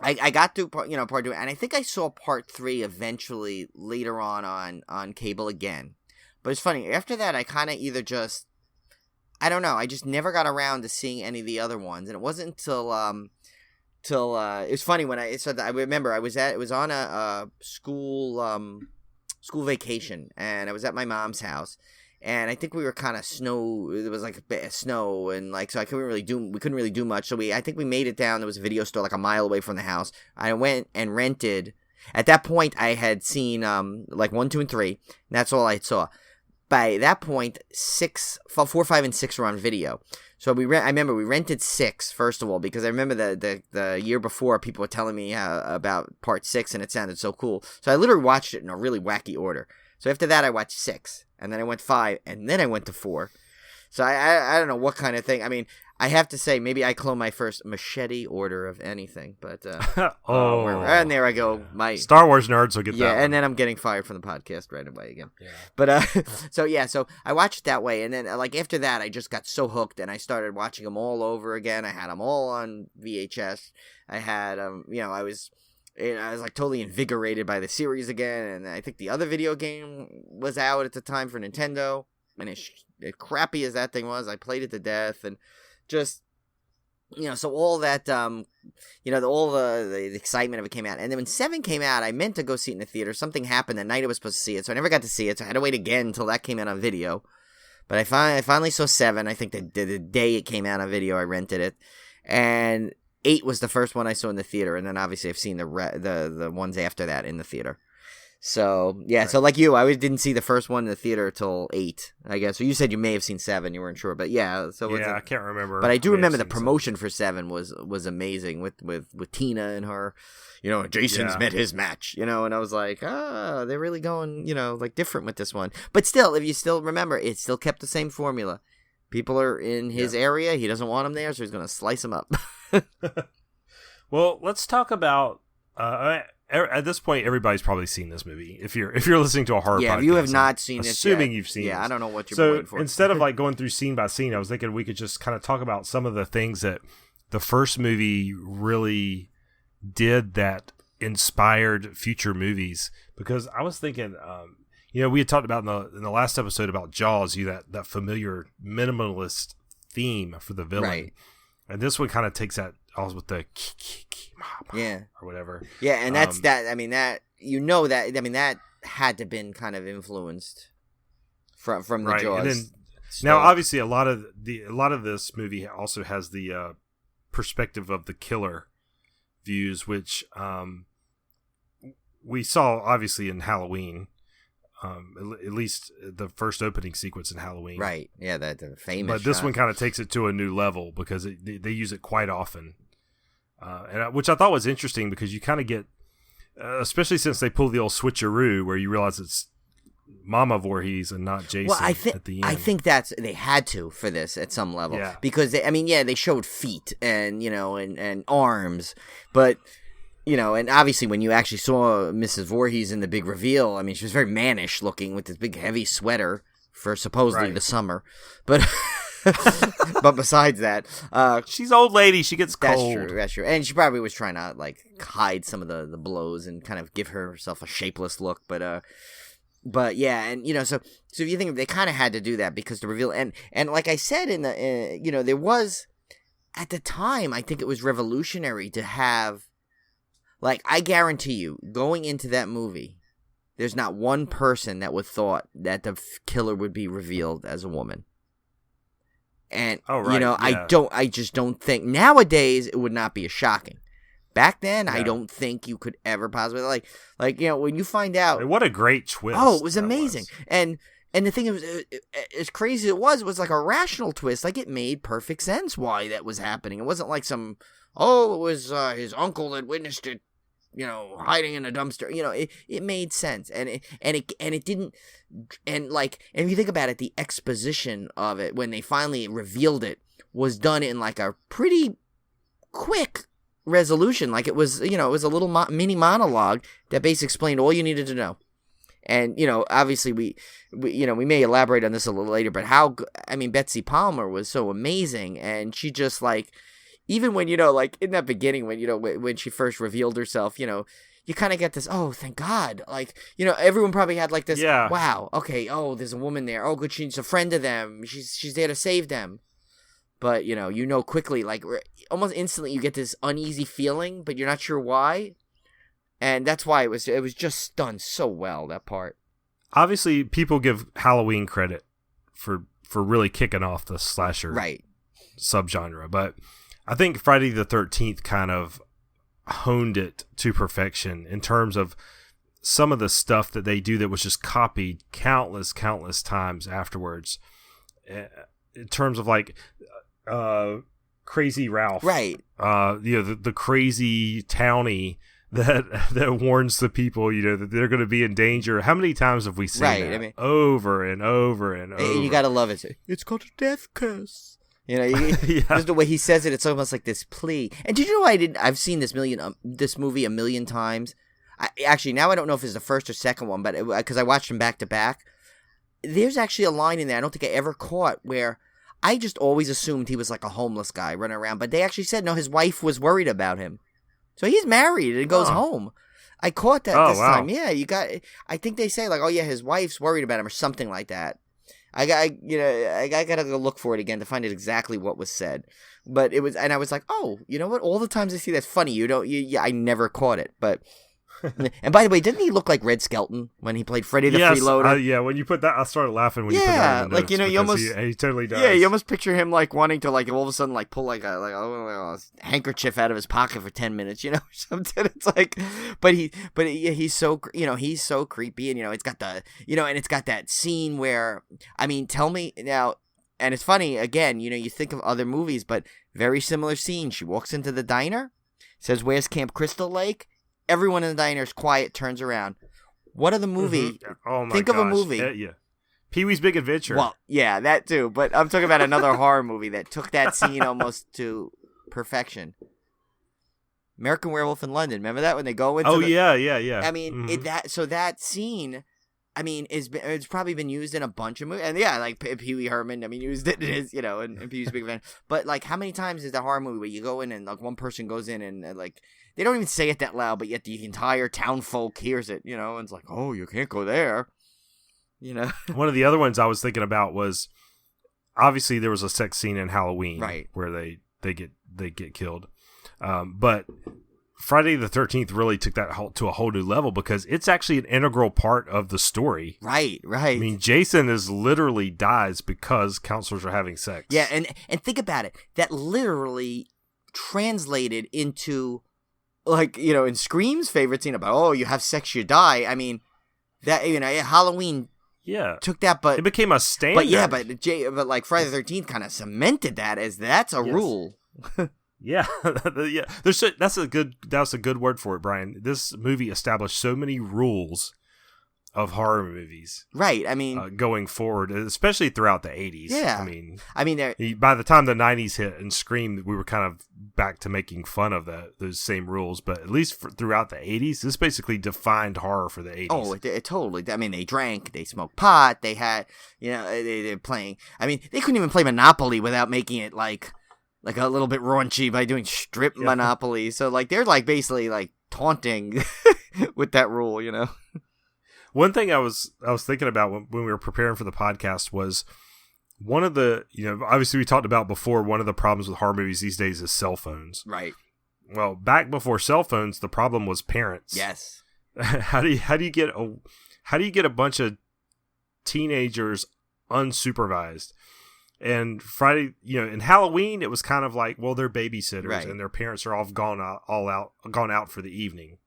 I got through part 2, and I think I saw part 3 eventually later on cable again. But it's funny, after that I kind of either just, I don't know, I just never got around to seeing any of the other ones, and it wasn't until it was funny when I remember it was on a school vacation, and I was at my mom's house. And I think we were kind of it was like a bit of snow, and so we couldn't really do much. So I think we made it down. There was a video store like a mile away from the house. I went and rented. At that point, I had seen 1, 2, and 3. And that's all I saw. By that point, 4, 5, and 6 were on video. So I remember we rented 6 first of all, because I remember the year before people were telling me about part 6, and it sounded so cool. So I literally watched it in a really wacky order. So after that, I watched 6, and then I went 5, and then I went to 4. So I don't know what kind of thing. I mean, I have to say, maybe I clone my first machete order of anything, but and there I go. My Star Wars nerds will get that. Yeah, and then I'm getting fired from the podcast right away again. Yeah. But so I watched it that way, and then like after that, I just got so hooked, and I started watching them all over again. I had them all on VHS. I had I was like totally invigorated by the series again, and I think the other video game was out at the time for Nintendo, and as crappy as that thing was, I played it to death, and just, so all that, all the excitement of it came out. And then when 7 came out, I meant to go see it in the theater. Something happened the night I was supposed to see it, so I never got to see it. So I had to wait again until that came out on video. But I finally saw 7. I think the day it came out on video, I rented it. And 8 was the first one I saw in the theater. And then obviously I've seen the ones after that in the theater. So, yeah, right. So like you, I didn't see the first one in the theater till 8, I guess. So you said you may have seen 7, you weren't sure, but yeah. So I can't remember. But I do remember the promotion for 7 was amazing with Tina and her, Jason's met his match, and I was like, they're really going, like different with this one. But still, if you still remember, it still kept the same formula. People are in his area, he doesn't want them there, so he's going to slice them up. Well, let's talk about, at this point, everybody's probably seen this movie. If you're listening to a horror podcast, if you have not seen it, assuming you've seen it. I don't know what you're waiting for. So instead of like going through scene by scene, I was thinking we could just kind of talk about some of the things that the first movie really did that inspired future movies. Because I was thinking, we had talked about in the last episode about Jaws, that familiar minimalist theme for the villain, right? And this one kind of takes that. Also with the or whatever. Yeah, and that's that. I mean that that had to been kind of influenced from the right. Jaws. And then, now, obviously, a lot of this movie also has the perspective of the killer views, which we saw obviously in Halloween. At least the first opening sequence in Halloween, right? Yeah, the famous. But this one kind of takes it to a new level because they use it quite often, which I thought was interesting because you kind of get, especially since they pull the old switcheroo where you realize it's Mama Voorhees and not Jason. Well, at the end. I think they had to for this at some level, because they showed feet and and arms, but. And obviously when you actually saw Mrs. Voorhees in the big reveal, she was very mannish looking with this big heavy sweater for supposedly the summer. But but besides that, she's old lady. She gets cold. That's true. And she probably was trying to like hide some of the blows and kind of give herself a shapeless look. But yeah, and so if you think they kind of had to do that because the reveal and like I said in the there was at the time I think it was revolutionary to have. Like, I guarantee you, going into that movie, there's not one person that would thought that the killer would be revealed as a woman. And, I just don't think, nowadays, it would not be as shocking. Back then, I don't think you could ever possibly, like when you find out. What a great twist. Oh, it was amazing. And the thing is, as crazy as it was like a rational twist. Like, it made perfect sense why that was happening. It wasn't like it was his uncle that witnessed it, hiding in a dumpster. It made sense, and it didn't. And if you think about it, the exposition of it when they finally revealed it was done in like a pretty quick resolution. Like it was, it was a little mini monologue that basically explained all you needed to know. And obviously we may elaborate on this a little later, but Betsy Palmer was so amazing, and she just even when, like in that beginning, when she first revealed herself, you kind of get this, oh, thank God. Everyone probably had like this, wow, okay, oh, there's a woman there. Oh, good, she's a friend of them. She's there to save them. But, quickly, like almost instantly you get this uneasy feeling, but you're not sure why. And that's why it was just done so well, that part. Obviously, people give Halloween credit for really kicking off the slasher subgenre, but I think Friday the 13th kind of honed it to perfection in terms of some of the stuff that they do that was just copied countless times afterwards. In terms of like Crazy Ralph, right? The crazy townie that warns the people, that they're going to be in danger. How many times have we seen that? Over and over and over. And you got to love it. It's called a death curse. You know, Yeah. just the way he says it, it's almost like this plea. And did you know I've seen this movie a million times. Actually, now I don't know if it's the first or second one, but because I watched them back to back. There's actually a line in there I don't think I ever caught where I just always assumed he was like a homeless guy running around, but they actually said no, his wife was worried about him. So he's married and goes home. I caught that this time. Yeah, I think they say like, oh yeah, his wife's worried about him or something like that. I gotta go look for it again to find out exactly what was said. But it was, and I was like, oh, you know what? All the times I see that's funny. I never caught it, but. And by the way, didn't he look like Red Skelton when he played Freddy the Freeloader? Yeah, when you put that, I started laughing when you put that in the notes, you almost he totally does. Yeah, you almost picture him like wanting to like all of a sudden like pull like a handkerchief out of his pocket for 10 minutes, or something. It's like, he's so he's so creepy, and it's got the and it's got that scene where tell me now, and it's funny again, you think of other movies, but very similar scene. She walks into the diner, says, "Where's Camp Crystal Lake?" Everyone in the diner is quiet, turns around. What other movie? Mm-hmm. Oh my Think of a movie. Yeah. Pee-wee's Big Adventure. Well, yeah, that too. But I'm talking about another horror movie that took that scene almost to perfection. American Werewolf in London. Remember that when they go into? Yeah. That scene. It's probably been used in a bunch of movies, and like Pee Wee Herman. used it in his, in Pee Wee's Big Adventure. But like, how many times is the horror movie where you go in and like one person goes in and like. They don't even say it that loud, but yet the entire town folk hears it, and it's like, oh, you can't go there, One of the other ones I was thinking about was, obviously there was a sex scene in Halloween, right, where they get killed, but Friday the 13th really took that to a whole new level because it's actually an integral part of the story. Right. Jason literally dies because counselors are having sex. Yeah, and think about it. That literally translated into. Like, in Scream's favorite scene about, oh, you have sex, you die. That, Halloween took that, but... It became a standard. But like Friday the 13th kind of cemented that as that's a rule. Yeah. Yeah. That's a good word for it, Brian. This movie established so many rules of horror movies. Right. Going forward, especially throughout the 80s. Yeah. By the time the 90s hit and Scream, we were kind of back to making fun of those same rules, but at least throughout the 80s, this basically defined horror for the 80s. Oh, it totally. They drank, they smoked pot, they had, they're playing. They couldn't even play Monopoly without making it like a little bit raunchy by doing strip Monopoly. So like they're like basically like taunting with that rule, One thing I was thinking about when we were preparing for the podcast was one of the, obviously we talked about before, one of the problems with horror movies these days is cell phones. Right. Well, back before cell phones, the problem was parents. Yes. How do you get a bunch of teenagers unsupervised? And Friday, in Halloween, it was kind of like, well, they're babysitters, right, and their parents are all gone out for the evening.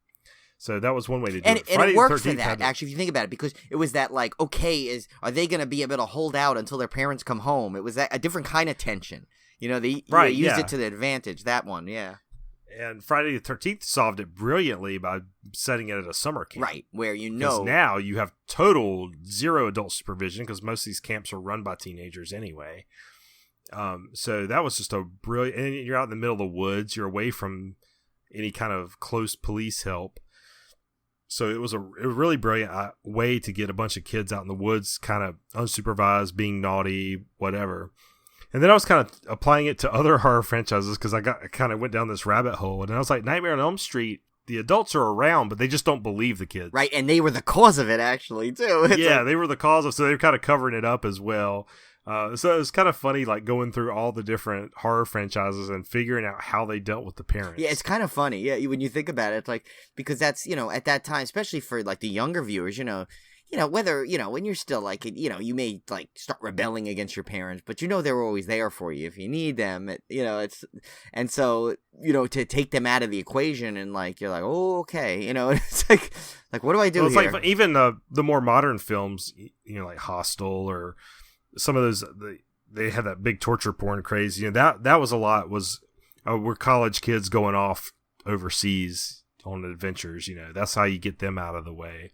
So that was one way to do it. And it worked for that, actually, if you think about it, because it was that, like, are they going to be able to hold out until their parents come home? It was a different kind of tension. They used it to the advantage, that one, yeah. And Friday the 13th solved it brilliantly by setting it at a summer camp. Right, where Because now you have total zero adult supervision, because most of these camps are run by teenagers anyway. So that was just a brilliant... And you're out in the middle of the woods. You're away from any kind of close police help. So it was a really brilliant way to get a bunch of kids out in the woods, kind of unsupervised, being naughty, whatever. And then I was kind of applying it to other horror franchises because I kind of went down this rabbit hole. And I was like, Nightmare on Elm Street, the adults are around, but they just don't believe the kids. Right, and they were the cause of it, actually, too. They were the cause of, so they were kind of covering it up as well. So it was kind of funny, like, going through all the different horror franchises and figuring out how they dealt with the parents. Yeah, it's kind of funny. Yeah, when you think about it, it's like, because that's, at that time, especially for, like, the younger viewers, whether, when you're still, like, you may, like, start rebelling against your parents, but they're always there for you if you need them, and so, to take them out of the equation and, like, you're like, oh, okay, it's like, what do I do here? Like, even the more modern films, like Hostel or some of those, they had that big torture porn craze, that was a lot, were college kids going off overseas on adventures, that's how you get them out of the way.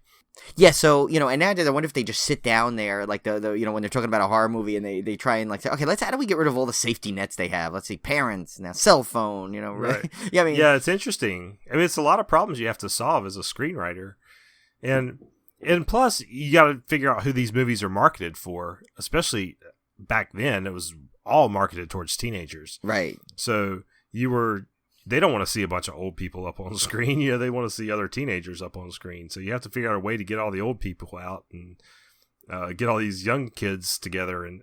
Yeah, so, and nowadays I wonder if they just sit down there, like the when they're talking about a horror movie and they try and like say, okay, how do we get rid of all the safety nets they have? Let's see, parents, now cell phone, Right. Yeah, I mean, yeah, it's interesting. I mean, it's a lot of problems you have to solve as a screenwriter. And plus, you got to figure out who these movies are marketed for, especially back then. It was all marketed towards teenagers. Right. So they don't want to see a bunch of old people up on the screen. They want to see other teenagers up on the screen. So you have to figure out a way to get all the old people out and get all these young kids together, and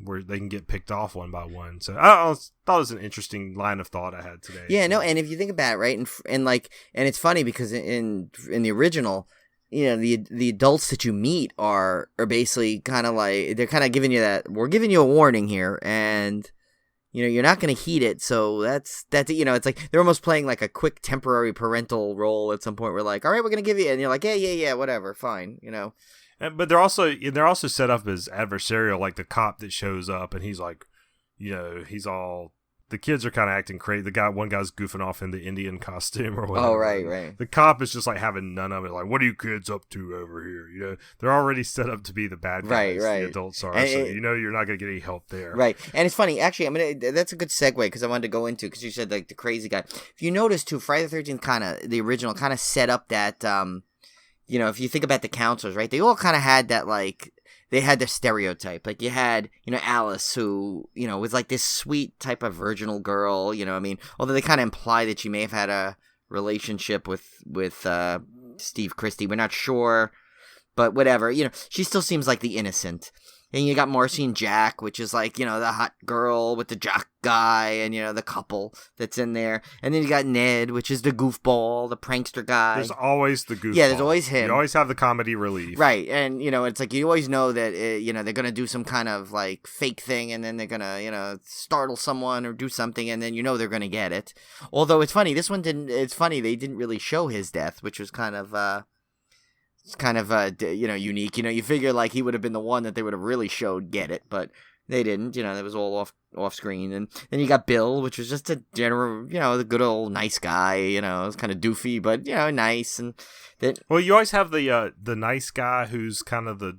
where they can get picked off one by one. So I thought it was an interesting line of thought I had today. Yeah, no, and if you think about it, right, and it's funny because in the original, the adults that you meet are basically kind of like, they're kind of giving you that, we're giving you a warning here, and you're not going to heed it. So that's it's like they're almost playing like a quick temporary parental role at some point. We're like, all right, we're going to give you, and you're like, yeah, whatever, fine, But they're also set up as adversarial, like the cop that shows up and he's like, he's all, the kids are kind of acting crazy. One guy's goofing off in the Indian costume or whatever. Oh, right. The cop is just like having none of it. Like, what are you kids up to over here? They're already set up to be the bad guys. Right. The adults are. And so you're not going to get any help there. Right. And it's funny. Actually, that's a good segue because I wanted to go into, because you said like the crazy guy. If you notice too, Friday the 13th the original kind of set up that, if you think about the counselors, right? They all kind of had that, like, they had their stereotype. Like, you had, Alice, who, was like this sweet type of virginal girl, although they kind of imply that she may have had a relationship with Steve Christie. We're not sure, but whatever. She still seems like the innocent. And you got Marcy and Jack, which is like, the hot girl with the jock guy and, the couple that's in there. And then you got Ned, which is the goofball, the prankster guy. There's always the goofball. Yeah, there's always him. You always have the comedy relief. Right. And, it's like you always know that, they're going to do some kind of like fake thing, and then they're going to, startle someone or do something, and then they're going to get it. Although it's funny, this one didn't, they didn't really show his death, which was kind of, unique. You figure like he would have been the one that they would have really showed get it, but they didn't. It was all off screen. And then you got Bill, which was just a general, the good old nice guy. It was kind of doofy, but nice. And then, well, you always have the nice guy who's kind of the,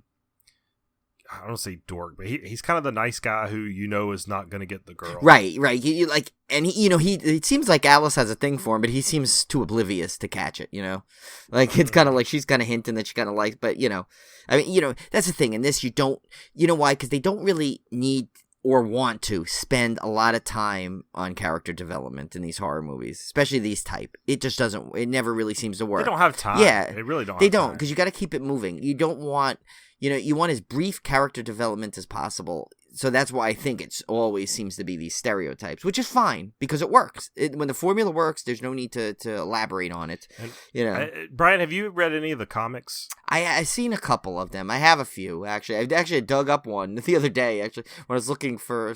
I don't say dork, but he's kind of the nice guy who is not going to get the girl. Right. You like, and he, it seems like Alice has a thing for him, but he seems too oblivious to catch it. Like it's kind of like she's kind of hinting that she kind of likes, but that's the thing. In this, you don't, why? Because they don't really need or want to spend a lot of time on character development in these horror movies, especially these type. It just doesn't. It never really seems to work. They don't have time. Yeah, they really don't. They don't, because you got to keep it moving. You don't want. You want as brief character development as possible. So that's why I think it's always seems to be these stereotypes, which is fine because it works. When the formula works, there's no need to elaborate on it. And, Brian, have you read any of the comics? I've seen a couple of them. I have a few, actually. I dug up one the other day, actually, when I was looking for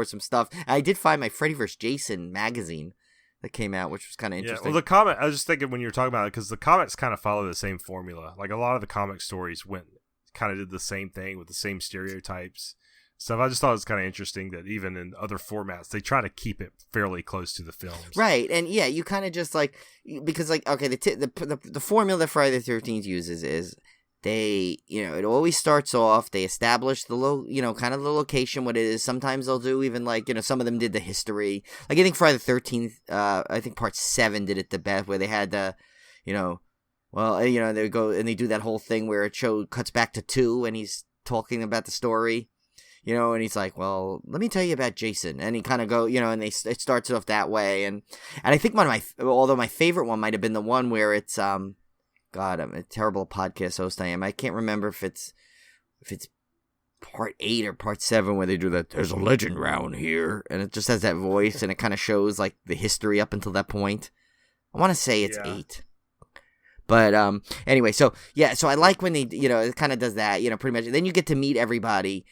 some stuff. I did find my Freddy vs. Jason magazine that came out, which was kind of interesting. Yeah, well, the comic, I was just thinking when you were talking about it, because the comics kind of follow the same formula. Like a lot of the comic stories kind of did the same thing with the same stereotypes stuff. I just thought it was kind of interesting that even in other formats, they try to keep it fairly close to the films. Right. And yeah, you kind of just like, because like, okay, the formula that Friday the 13th uses is they, it always starts off, they establish the kind of the location, what it is. Sometimes they'll do even like, some of them did the history. Like I think Friday the 13th, I think part 7 did it the best, where they had the, well, they go and they do that whole thing where it cuts back to 2 and he's talking about the story, and he's like, well, let me tell you about Jason. And he kind of go, and it starts off that way. And I think although my favorite one might have been the one where it's, God, I'm a terrible podcast host I am. I can't remember if it's part 8 or part 7 where they do that. There's a legend round here. And it just has that voice and it kind of shows like the history up until that point. I want to say it's 8. But anyway, so I like when they, it kind of does that, pretty much. Then you get to meet everybody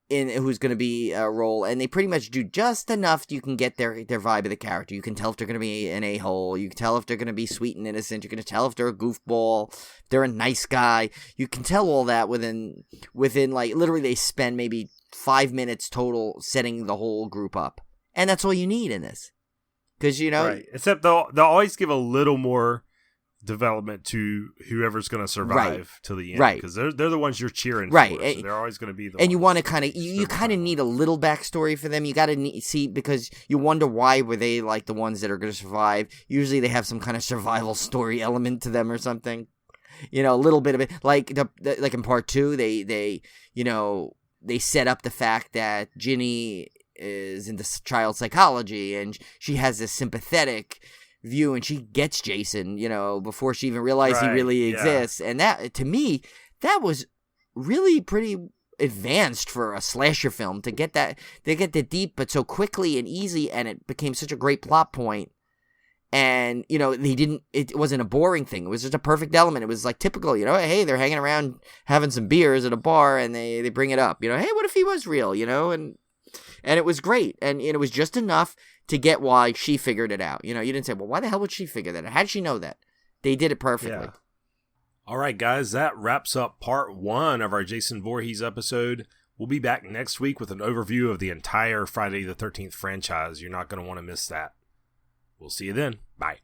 who's going to be a role, and they pretty much do just enough you can get their vibe of the character. You can tell if they're going to be an a-hole. You can tell if they're going to be sweet and innocent. You can tell if they're a goofball, if they're a nice guy. You can tell all that within like literally they spend maybe 5 minutes total setting the whole group up, and that's all you need in this, because right. Except they'll always give a little more development to whoever's going to survive till the end, right? Because they're the ones you're cheering right. for. So they're always going to be the and ones you want to kind of you kind of need a little backstory for them. You got to see, because you wonder why were they like the ones that are going to survive. Usually they have some kind of survival story element to them or something. You know, a little bit of it, like like in part 2, they set up the fact that Ginny is into child psychology and she has this sympathetic view, and she gets Jason, before she even realized he really exists. And that, to me, that was really pretty advanced for a slasher film to get that deep, but so quickly and easy, and it became such a great plot point. And, it wasn't a boring thing. It was just a perfect element. It was like typical, hey, they're hanging around having some beers at a bar and they bring it up, hey, what if he was real, and it was great. And it was just enough to get why she figured it out. You didn't say, well, why the hell would she figure that out? How did she know that? They did it perfectly. Yeah. All right, guys, that wraps up part 1 of our Jason Voorhees episode. We'll be back next week with an overview of the entire Friday the 13th franchise. You're not going to want to miss that. We'll see you then. Bye.